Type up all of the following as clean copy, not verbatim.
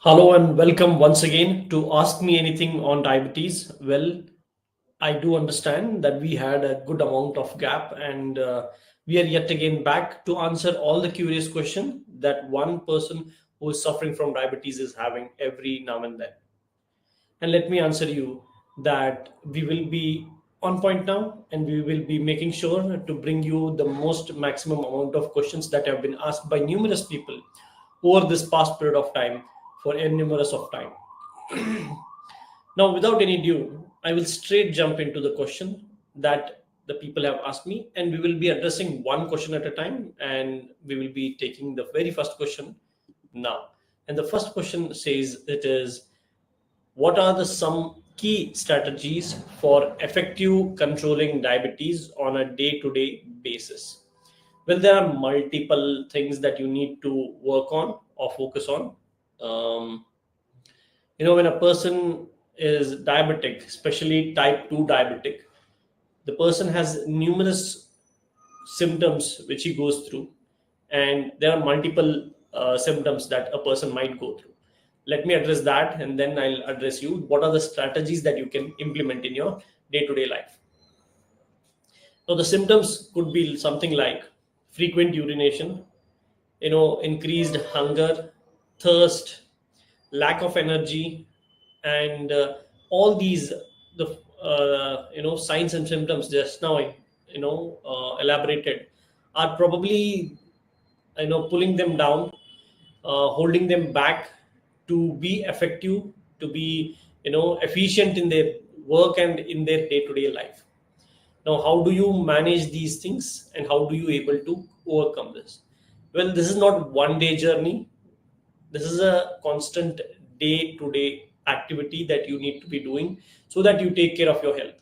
Hello and welcome once again to Ask Me Anything on Diabetes. Well, I do understand that we had a good amount of gap and we are yet again back to answer all the curious questions that one person who is suffering from diabetes is having every now and then. And let me answer you that we will be on point now and we will be making sure to bring you the most maximum amount of questions that have been asked by numerous people over this past period of time for a numerous of time. Now, without any ado, I will straight jump into the question that the people have asked me, and we will be addressing one question at a time, and we will be taking the very first question now. And the first question says it is, what are the some key strategies for effective controlling diabetes on a day-to-day basis? Well, there are multiple things that you need to work on or focus on. Um, when a person is diabetic, especially type 2 diabetic, the person has numerous symptoms which he goes through, and there are multiple symptoms that a person might go through. Let me address that, and then I'll address you what are the strategies that you can implement in your day-to-day life. Now the symptoms could be something like frequent urination, increased hunger, thirst, lack of energy, and all these the signs and symptoms just now elaborated are probably pulling them down, holding them back to be effective, to be efficient in their work and in their day-to-day life. Now, how do you manage these things and how do you able to overcome this? Well, this is not one day journey. This is a constant day to day activity that you need to be doing so that you take care of your health.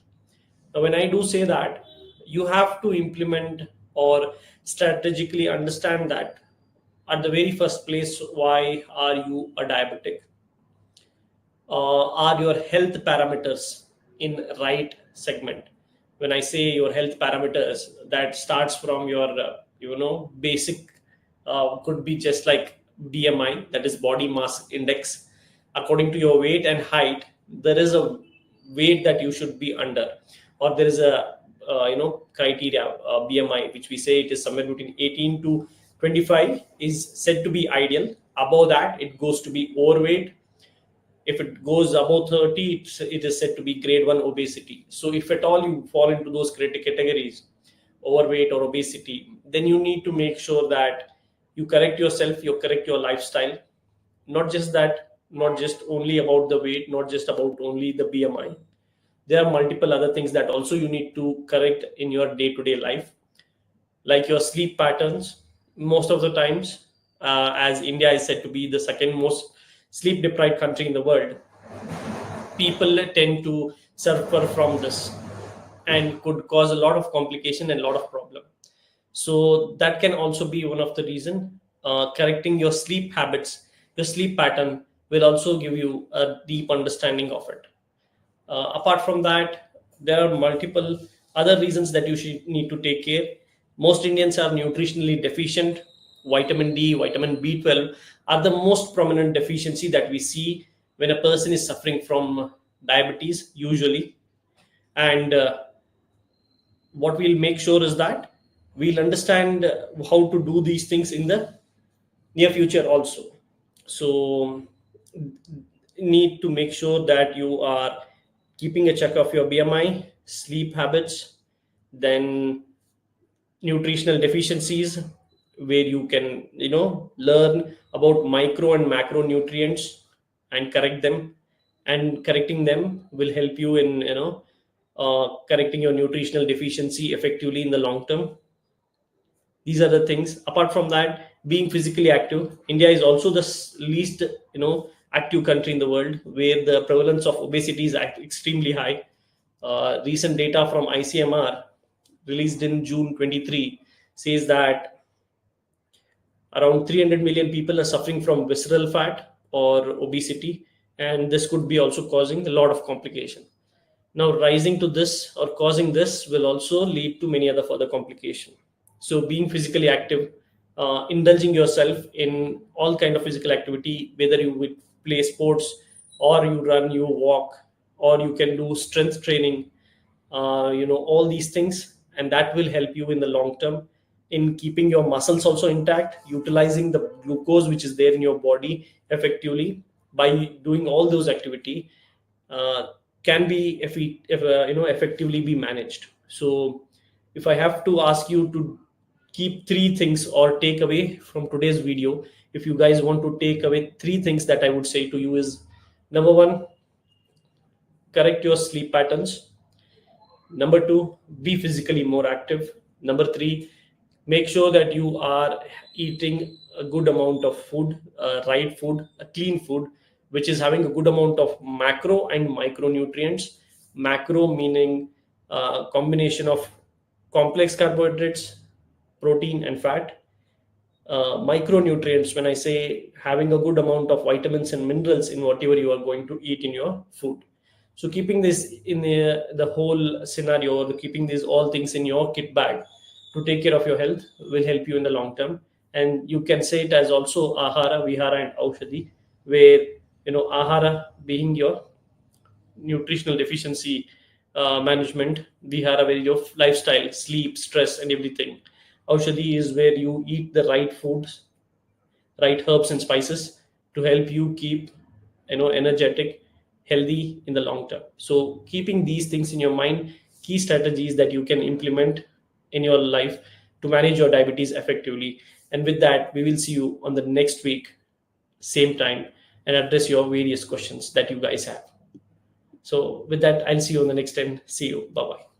Now, when I do say that, you have to implement or strategically understand that at the very first place, why are you a diabetic? Are your health parameters in right segment? When I say your health parameters, that starts from your basic, could be just like BMI, that is body mass index. According to your weight and height, there is a weight that you should be under, or there is a criteria, BMI, which we say it is somewhere between 18 to 25 is said to be ideal. Above that, it goes to be overweight. If it goes above 30, it is said to be grade 1 obesity. So if at all you fall into those categories, overweight or obesity, then you need to make sure that you correct yourself, you correct your lifestyle. Not just that, not just only about the weight, not just about only the BMI. There are multiple other things that also you need to correct in your day-to-day life, like your sleep patterns. Most of the times, as India is said to be the second most sleep deprived country in the world, people tend to suffer from this and could cause a lot of complication and a lot of problem. So that can also be one of the reason. Correcting your sleep habits, your sleep pattern will also give you a deep understanding of it. Apart from that, there are multiple other reasons that you should need to take care. Most Indians are nutritionally deficient. Vitamin D, vitamin B12 are the most prominent deficiency that we see when a person is suffering from diabetes, usually. And what we'll make sure is that we'll understand how to do these things in the near future also. So, need to make sure that you are keeping a check of your BMI, sleep habits, then nutritional deficiencies, where you can learn about micro and macronutrients and correct them. And correcting them will help you in correcting your nutritional deficiency effectively in the long term. These are the things. Apart from that, being physically active, India is also the least active country in the world, where the prevalence of obesity is extremely high. Recent data from ICMR released in June 23 says that around 300 million people are suffering from visceral fat or obesity, and this could be also causing a lot of complication. Now, rising to this or causing this will also lead to many other further complication. So, being physically active, indulging yourself in all kind of physical activity, whether you would play sports, or you run, you walk, or you can do strength training, all these things, and that will help you in the long term in keeping your muscles also intact, utilizing the glucose which is there in your body effectively. By doing all those activity, uh, can be effectively be managed. So if I have to ask you to keep three things or take away from today's video, if you guys want to take away three things that I would say to you is: number one, correct your sleep patterns. Number two, be physically more active. Number three, make sure that you are eating a good amount of food, right food, a clean food, which is having a good amount of macro and micronutrients. Macro meaning combination of complex carbohydrates, protein, and fat. Micronutrients, when I say having a good amount of vitamins and minerals in whatever you are going to eat in your food. So keeping this in the whole scenario, or keeping these all things in your kit bag to take care of your health will help you in the long term. And you can say it as also ahara, vihara, and aushadhi, where ahara being your nutritional deficiency management, vihara where your lifestyle, sleep, stress, and everything. Aushadhi is where you eat the right foods, right herbs and spices to help you keep energetic, healthy in the long term. So keeping these things in your mind, key strategies that you can implement in your life to manage your diabetes effectively. And with that, we will see you on the next week, same time, and address your various questions that you guys have. So with that, I'll see you on the next time. See you. Bye bye.